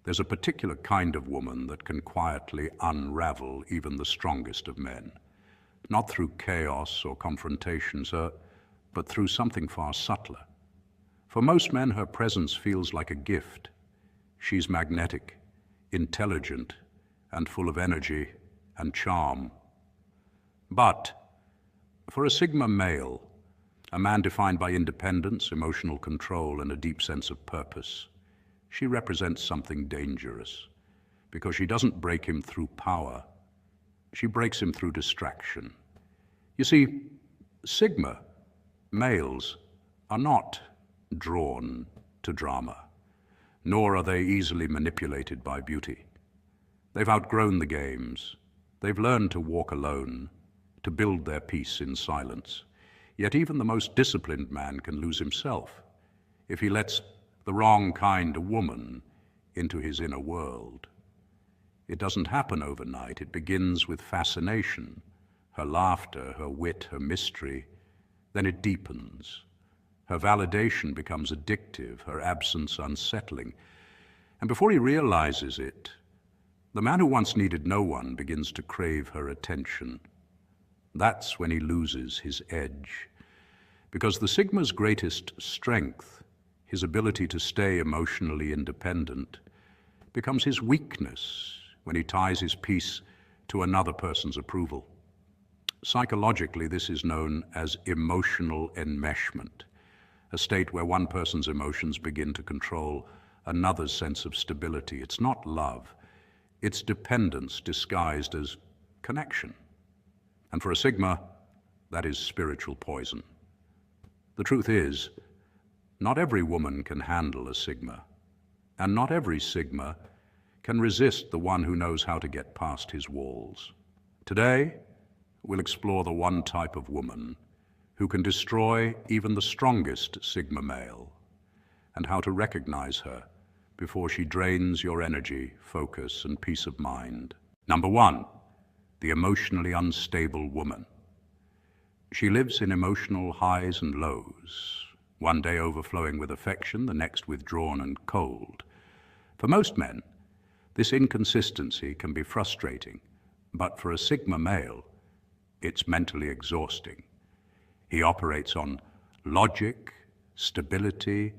There's a particular kind of woman that can quietly unravel even the strongest of men, not through chaos or confrontations, but through something far subtler. For most men, her presence feels like a gift. She's magnetic, intelligent, and full of energy and charm. But for a Sigma male, a man defined by independence, emotional control, and a deep sense of purpose, she represents something dangerous, because she doesn't break him through power. She breaks him through distraction. You see, Sigma males are not drawn to drama, nor are they easily manipulated by beauty. They've outgrown the games. They've learned to walk alone, to build their peace in silence. Yet even the most disciplined man can lose himself if he lets the wrong kind of woman into his inner world. It doesn't happen overnight. It begins with fascination, her laughter, her wit, her mystery. Then it deepens. Her validation becomes addictive, her absence unsettling. And before he realizes it, the man who once needed no one begins to crave her attention. That's when he loses his edge. Because the Sigma's greatest strength, his ability to stay emotionally independent, becomes his weakness when he ties his peace to another person's approval. Psychologically, this is known as emotional enmeshment, a state where one person's emotions begin to control another's sense of stability. It's not love, it's dependence disguised as connection. And for a Sigma, that is spiritual poison. The truth is, not every woman can handle a Sigma, and not every Sigma can resist the one who knows how to get past his walls. Today, we'll explore the one type of woman who can destroy even the strongest Sigma male, and how to recognize her before she drains your energy, focus, and peace of mind. Number one, the emotionally unstable woman. She lives in emotional highs and lows, one day overflowing with affection, the next withdrawn and cold. For most men, this inconsistency can be frustrating, but for a Sigma male, it's mentally exhausting. He operates on logic, stability,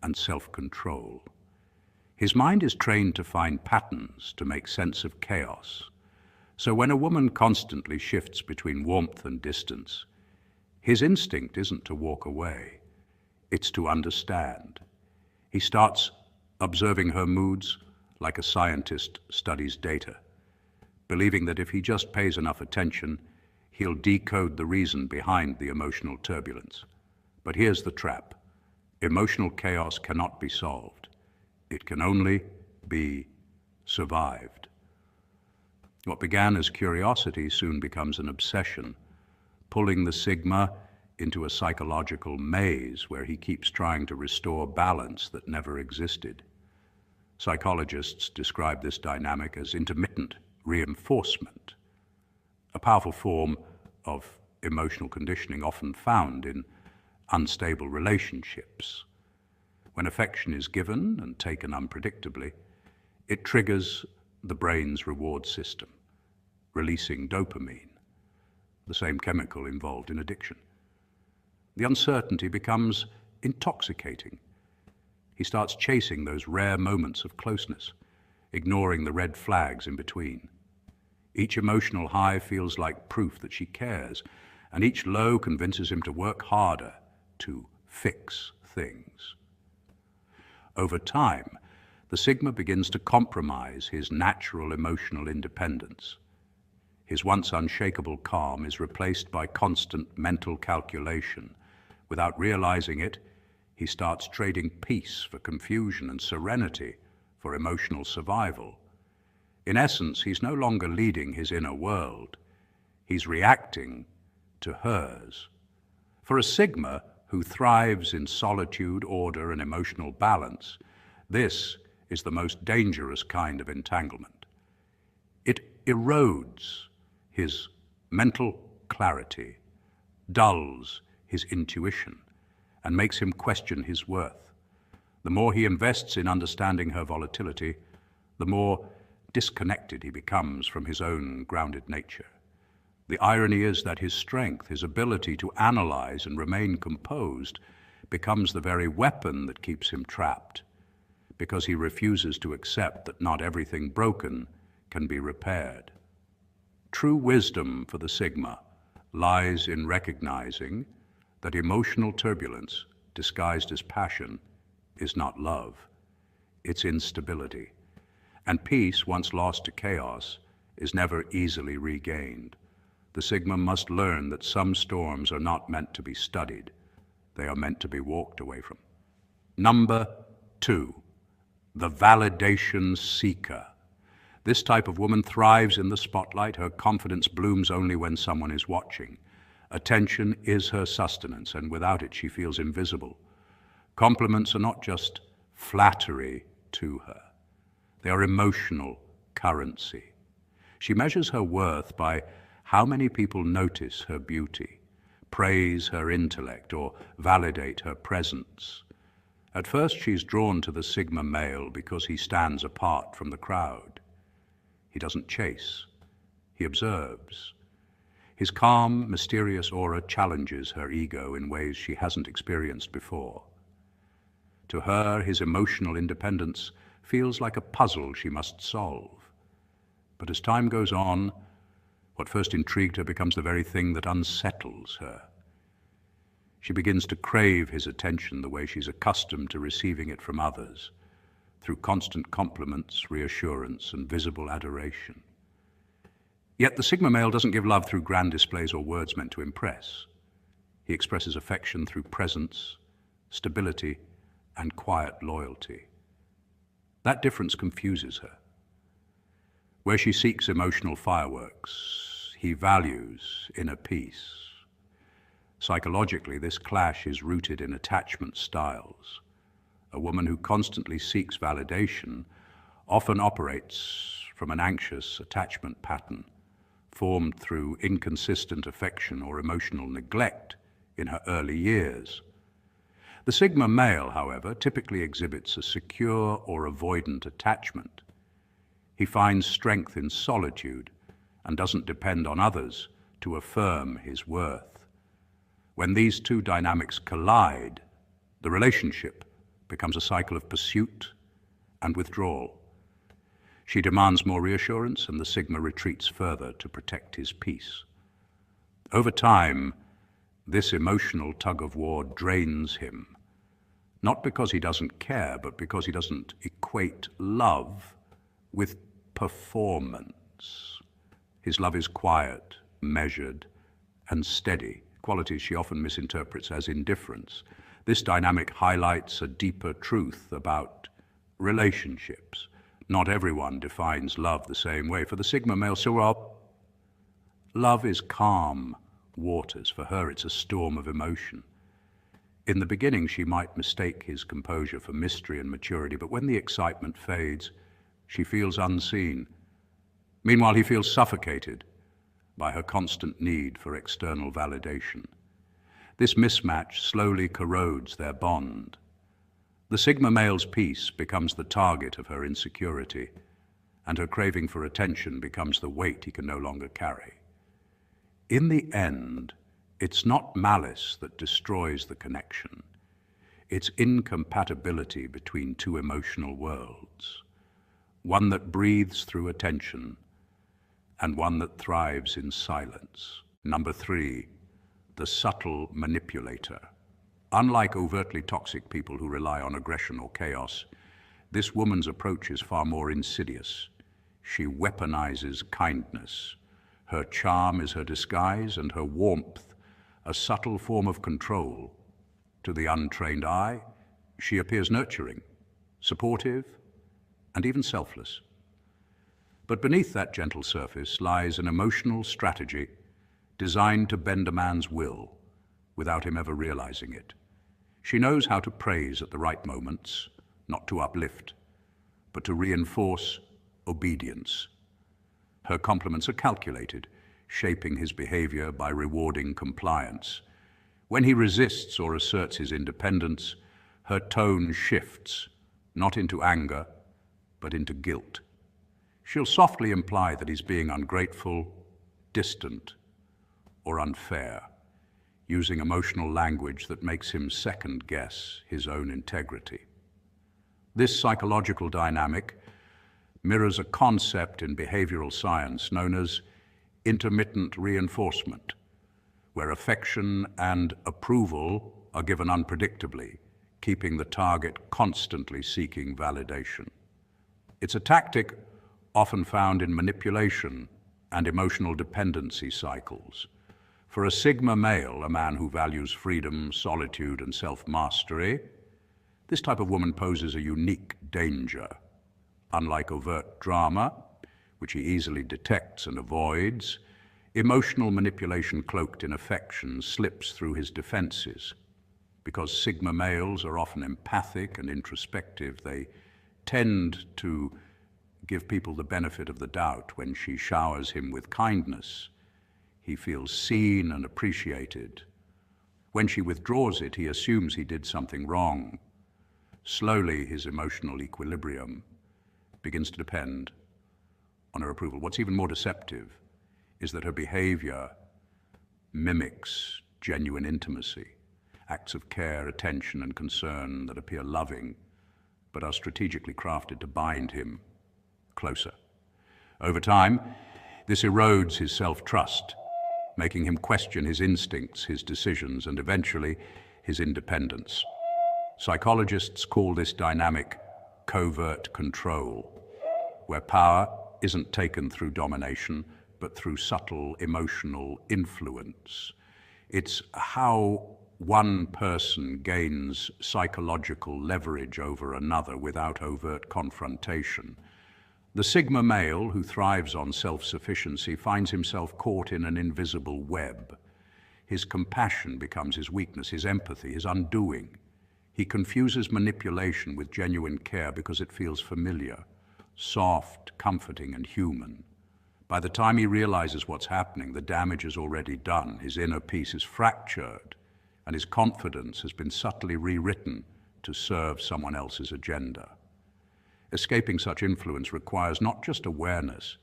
and self-control. His mind is trained to find patterns, to make sense of chaos. So when a woman constantly shifts between warmth and distance, his instinct isn't to walk away, it's to understand. He starts observing her moods like a scientist studies data, believing that if he just pays enough attention, he'll decode the reason behind the emotional turbulence. But here's the trap. Emotional chaos cannot be solved. It can only be survived. What began as curiosity soon becomes an obsession, pulling the Sigma into a psychological maze where he keeps trying to restore balance that never existed. Psychologists describe this dynamic as intermittent reinforcement, a powerful form of emotional conditioning often found in unstable relationships. When affection is given and taken unpredictably, it triggers the brain's reward system, releasing dopamine, the same chemical involved in addiction. The uncertainty becomes intoxicating. He starts chasing those rare moments of closeness, ignoring the red flags in between. Each emotional high feels like proof that she cares, and each low convinces him to work harder to fix things. Over time, the Sigma begins to compromise his natural emotional independence. His once unshakable calm is replaced by constant mental calculation. Without realizing it, he starts trading peace for confusion and serenity for emotional survival. In essence, he's no longer leading his inner world. He's reacting to hers. For a Sigma who thrives in solitude, order, and emotional balance, this is the most dangerous kind of entanglement. It erodes his mental clarity, dulls his intuition, and makes him question his worth. The more he invests in understanding her volatility, the more disconnected he becomes from his own grounded nature. The irony is that his strength, his ability to analyze and remain composed, becomes the very weapon that keeps him trapped, because he refuses to accept that not everything broken can be repaired. True wisdom for the Sigma lies in recognizing that emotional turbulence, disguised as passion, is not love. It's instability. And peace, once lost to chaos, is never easily regained. The Sigma must learn that some storms are not meant to be studied. They are meant to be walked away from. Number 2, the validation seeker. This type of woman thrives in the spotlight. Her confidence blooms only when someone is watching. Attention is her sustenance, and without it she feels invisible. Compliments are not just flattery to her. They are emotional currency. She measures her worth by how many people notice her beauty, praise her intellect, or validate her presence. At first she's drawn to the Sigma male because he stands apart from the crowd. He doesn't chase, he observes. His calm, mysterious aura challenges her ego in ways she hasn't experienced before. To her, his emotional independence feels like a puzzle she must solve. But as time goes on, what first intrigued her becomes the very thing that unsettles her. She begins to crave his attention the way she's accustomed to receiving it from others, through constant compliments, reassurance, and visible adoration. Yet the Sigma male doesn't give love through grand displays or words meant to impress. He expresses affection through presence, stability, and quiet loyalty. That difference confuses her. Where she seeks emotional fireworks, he values inner peace. Psychologically, this clash is rooted in attachment styles. A woman who constantly seeks validation often operates from an anxious attachment pattern formed through inconsistent affection or emotional neglect in her early years. The Sigma male, however, typically exhibits a secure or avoidant attachment. He finds strength in solitude and doesn't depend on others to affirm his worth. When these two dynamics collide, the relationship becomes a cycle of pursuit and withdrawal. She demands more reassurance, and the Sigma retreats further to protect his peace. Over time, this emotional tug-of-war drains him, not because he doesn't care, but because he doesn't equate love with performance. His love is quiet, measured, and steady, qualities she often misinterprets as indifference. This dynamic highlights a deeper truth about relationships. Not everyone defines love the same way. For the Sigma male, love is calm waters. For her, it's a storm of emotion. In the beginning, she might mistake his composure for mystery and maturity, but when the excitement fades, she feels unseen. Meanwhile, he feels suffocated by her constant need for external validation. This mismatch slowly corrodes their bond. The Sigma male's peace becomes the target of her insecurity, and her craving for attention becomes the weight he can no longer carry. In the end, it's not malice that destroys the connection. It's incompatibility between two emotional worlds, one that breathes through attention and one that thrives in silence. Number 3, the subtle manipulator. Unlike overtly toxic people who rely on aggression or chaos, this woman's approach is far more insidious. She weaponizes kindness. Her charm is her disguise, and her warmth a subtle form of control. To the untrained eye, she appears nurturing, supportive, and even selfless. But beneath that gentle surface lies an emotional strategy designed to bend a man's will without him ever realizing it. She knows how to praise at the right moments, not to uplift, but to reinforce obedience. Her compliments are calculated, shaping his behavior by rewarding compliance. When he resists or asserts his independence, her tone shifts, not into anger, but into guilt. She'll softly imply that he's being ungrateful, distant, or unfair, using emotional language that makes him second-guess his own integrity. This psychological dynamic mirrors a concept in behavioral science known as intermittent reinforcement, where affection and approval are given unpredictably, keeping the target constantly seeking validation. It's a tactic often found in manipulation and emotional dependency cycles. For a Sigma male, a man who values freedom, solitude, and self-mastery, this type of woman poses a unique danger. Unlike overt drama, which he easily detects and avoids, emotional manipulation cloaked in affection slips through his defenses. Because Sigma males are often empathic and introspective, they tend to give people the benefit of the doubt. When she showers him with kindness, he feels seen and appreciated. When she withdraws it, he assumes he did something wrong. Slowly, his emotional equilibrium begins to depend on her approval. What's even more deceptive is that her behavior mimics genuine intimacy, acts of care, attention, and concern that appear loving, but are strategically crafted to bind him closer. Over time, this erodes his self-trust, making him question his instincts, his decisions, and eventually his independence. Psychologists call this dynamic covert control, where power isn't taken through domination, but through subtle emotional influence. It's how one person gains psychological leverage over another without overt confrontation. The Sigma male, who thrives on self-sufficiency, finds himself caught in an invisible web. His compassion becomes his weakness, his empathy, his undoing. He confuses manipulation with genuine care because it feels familiar, soft, comforting, and human. By the time he realizes what's happening, the damage is already done. His inner peace is fractured, and his confidence has been subtly rewritten to serve someone else's agenda. Escaping such influence requires not just awareness,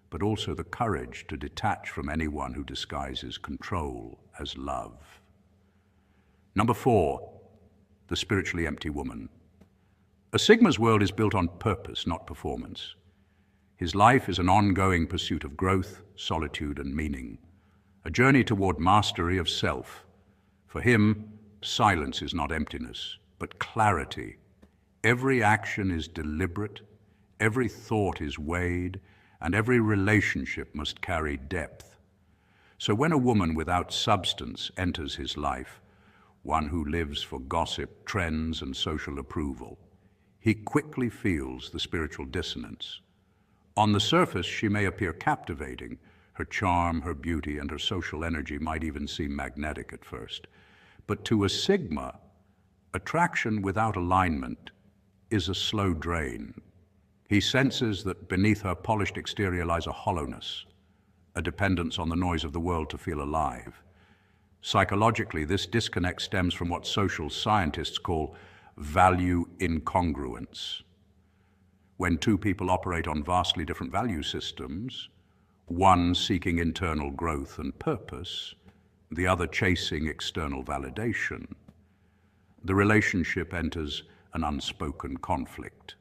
but also the courage to detach from anyone who disguises control as love. Number 4, the spiritually empty woman. A Sigma's world is built on purpose, not performance. His life is an ongoing pursuit of growth, solitude, and meaning, a journey toward mastery of self. For him, silence is not emptiness, but clarity. Every action is deliberate, every thought is weighed, and every relationship must carry depth. So when a woman without substance enters his life, one who lives for gossip, trends, and social approval, he quickly feels the spiritual dissonance. On the surface, she may appear captivating. Her charm, her beauty, and her social energy might even seem magnetic at first. But to a Sigma, attraction without alignment is a slow drain. He senses that beneath her polished exterior lies a hollowness, a dependence on the noise of the world to feel alive. Psychologically, this disconnect stems from what social scientists call value incongruence. When two people operate on vastly different value systems, one seeking internal growth and purpose, the other chasing external validation, the relationship enters an unspoken conflict.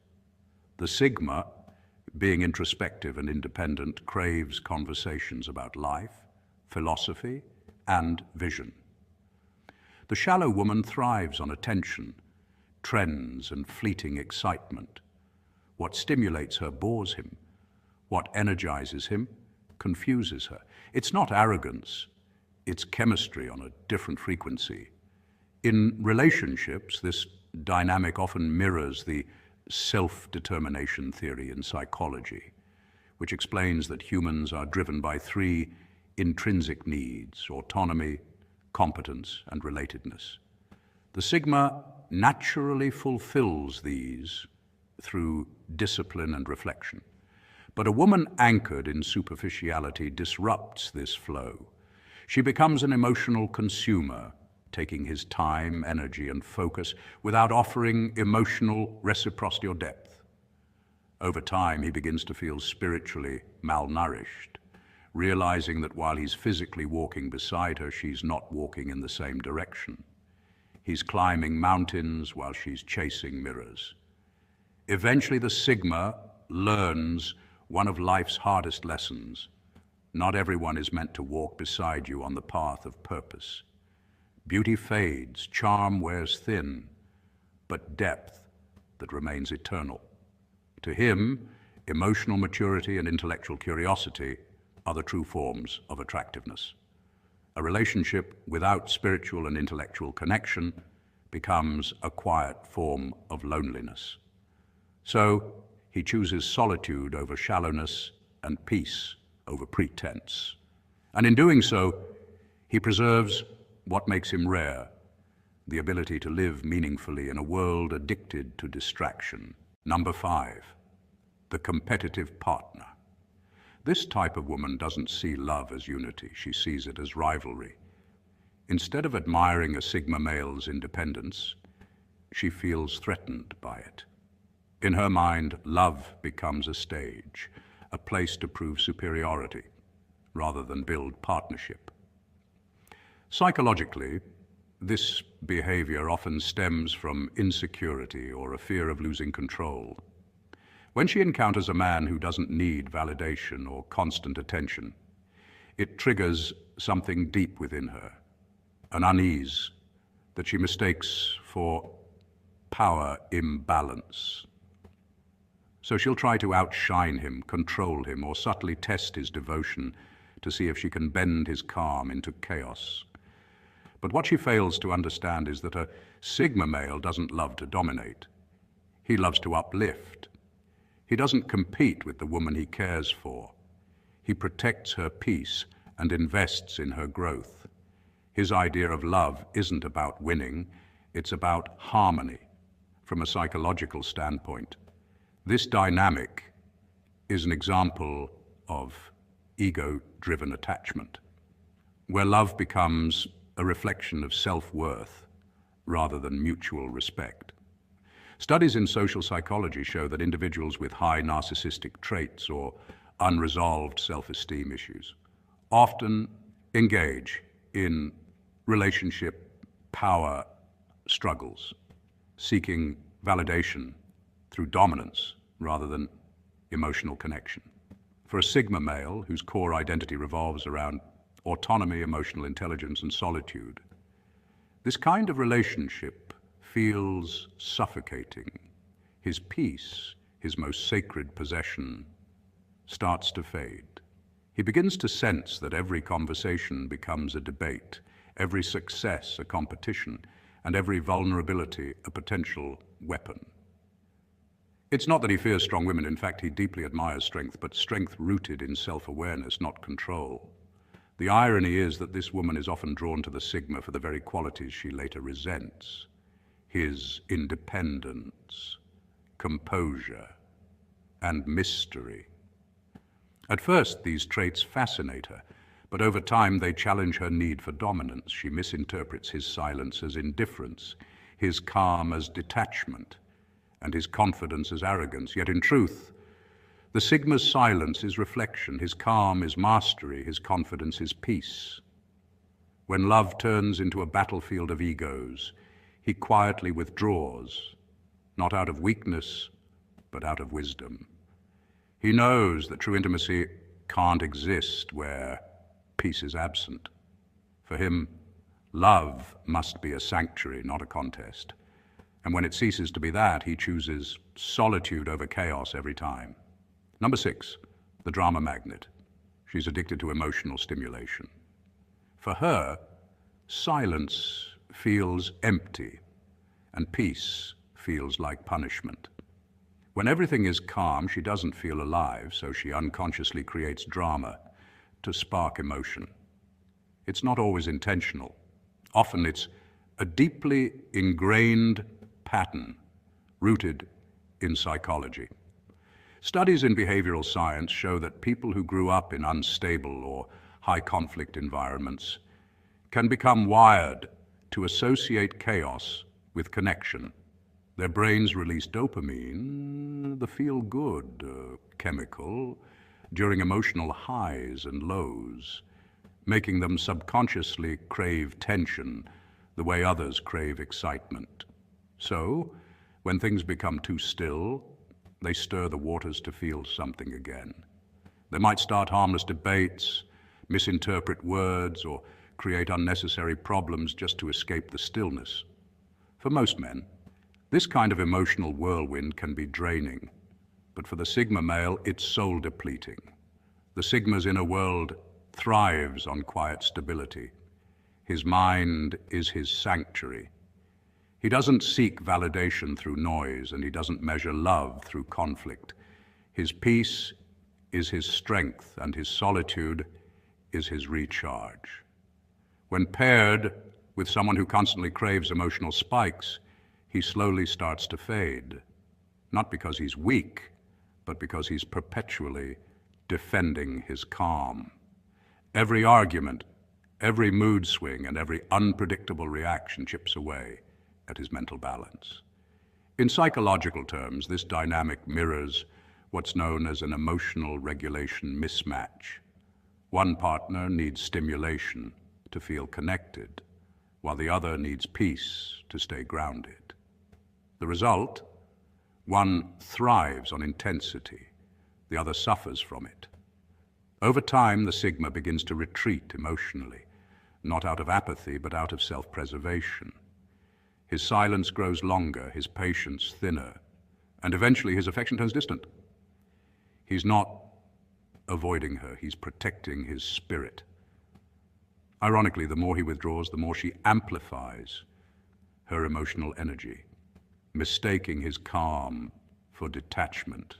The Sigma, being introspective and independent, craves conversations about life, philosophy, and vision. The shallow woman thrives on attention, trends, and fleeting excitement. What stimulates her bores him. What energizes him confuses her. It's not arrogance, it's chemistry on a different frequency. In relationships, this dynamic often mirrors the self-determination theory in psychology, which explains that humans are driven by 3 intrinsic needs: autonomy, competence, and relatedness. The Sigma naturally fulfills these through discipline and reflection. But a woman anchored in superficiality disrupts this flow. She becomes an emotional consumer, taking his time, energy, and focus without offering emotional reciprocity or depth. Over time, he begins to feel spiritually malnourished, realizing that while he's physically walking beside her, she's not walking in the same direction. He's climbing mountains while she's chasing mirrors. Eventually, the Sigma learns one of life's hardest lessons. Not everyone is meant to walk beside you on the path of purpose. Beauty fades, charm wears thin, but depth that remains eternal. To him, emotional maturity and intellectual curiosity are the true forms of attractiveness. A relationship without spiritual and intellectual connection becomes a quiet form of loneliness. So he chooses solitude over shallowness and peace over pretense. And in doing so, he preserves what makes him rare, the ability to live meaningfully in a world addicted to distraction. Number 5, the competitive partner. This type of woman doesn't see love as unity, she sees it as rivalry. Instead of admiring a Sigma male's independence, she feels threatened by it. In her mind, love becomes a stage, a place to prove superiority, rather than build partnership. Psychologically, this behavior often stems from insecurity or a fear of losing control. When she encounters a man who doesn't need validation or constant attention, it triggers something deep within her, an unease that she mistakes for power imbalance. So she'll try to outshine him, control him, or subtly test his devotion to see if she can bend his calm into chaos. But what she fails to understand is that a Sigma male doesn't love to dominate. He loves to uplift. He doesn't compete with the woman he cares for. He protects her peace and invests in her growth. His idea of love isn't about winning, it's about harmony. From a psychological standpoint, this dynamic is an example of ego-driven attachment, where love becomes a reflection of self-worth rather than mutual respect. Studies in social psychology show that individuals with high narcissistic traits or unresolved self-esteem issues often engage in relationship power struggles, seeking validation through dominance rather than emotional connection. For a Sigma male whose core identity revolves around autonomy, emotional intelligence, and solitude, this kind of relationship feels suffocating. His peace, his most sacred possession, starts to fade. He begins to sense that every conversation becomes a debate, every success a competition, and every vulnerability a potential weapon. It's not that he fears strong women. In fact, he deeply admires strength, but strength rooted in self-awareness, not control. The irony is that this woman is often drawn to the Sigma for the very qualities she later resents: his independence, composure, and mystery. At first, these traits fascinate her, but over time they challenge her need for dominance. She misinterprets his silence as indifference, his calm as detachment, and his confidence as arrogance. Yet in truth, the Sigma's silence is reflection, his calm is mastery, his confidence is peace. When love turns into a battlefield of egos, he quietly withdraws, not out of weakness, but out of wisdom. He knows that true intimacy can't exist where peace is absent. For him, love must be a sanctuary, not a contest. And when it ceases to be that, he chooses solitude over chaos every time. Number 6, the drama magnet. She's addicted to emotional stimulation. For her, silence feels empty, and peace feels like punishment. When everything is calm, she doesn't feel alive, so she unconsciously creates drama to spark emotion. It's not always intentional. Often it's a deeply ingrained pattern rooted in psychology. Studies in behavioral science show that people who grew up in unstable or high-conflict environments can become wired to associate chaos with connection, Their brains release dopamine, the feel-good chemical, during emotional highs and lows, making them subconsciously crave tension the way others crave excitement. So, when things become too still, they stir the waters to feel something again. They might start harmless debates, misinterpret words, or create unnecessary problems just to escape the stillness. For most men, this kind of emotional whirlwind can be draining, but for the Sigma male, it's soul-depleting. The Sigma's inner world thrives on quiet stability. His mind is his sanctuary. He doesn't seek validation through noise, and he doesn't measure love through conflict. His peace is his strength, and his solitude is his recharge. When paired with someone who constantly craves emotional spikes, he slowly starts to fade, not because he's weak, but because he's perpetually defending his calm. Every argument, every mood swing, and every unpredictable reaction chips away at his mental balance. In psychological terms, this dynamic mirrors what's known as an emotional regulation mismatch. One partner needs stimulation to feel connected, while the other needs peace to stay grounded. The result? One thrives on intensity, the other suffers from it. Over time, the Sigma begins to retreat emotionally, not out of apathy, but out of self-preservation. His silence grows longer, his patience thinner, and eventually his affection turns distant. He's not avoiding her, he's protecting his spirit. Ironically, the more he withdraws, the more she amplifies her emotional energy, mistaking his calm for detachment.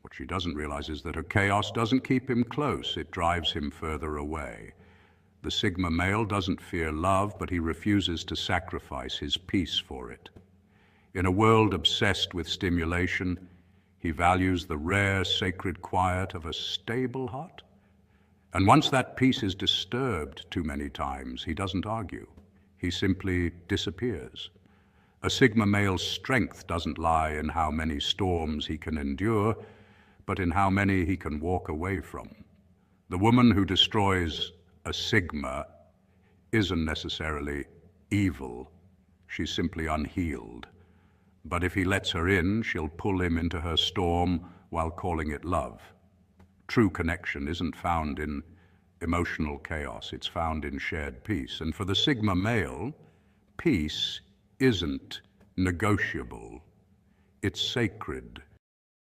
What she doesn't realize is that her chaos doesn't keep him close, it drives him further away. The Sigma male doesn't fear love, but he refuses to sacrifice his peace for it. In a world obsessed with stimulation, he values the rare, sacred quiet of a stable heart. And once that peace is disturbed too many times, he doesn't argue. He simply disappears. A Sigma male's strength doesn't lie in how many storms he can endure, but in how many he can walk away from. The woman who destroys a Sigma isn't necessarily evil. She's simply unhealed. But if he lets her in, she'll pull him into her storm while calling it love. True connection isn't found in emotional chaos, it's found in shared peace. And for the Sigma male, peace isn't negotiable, it's sacred.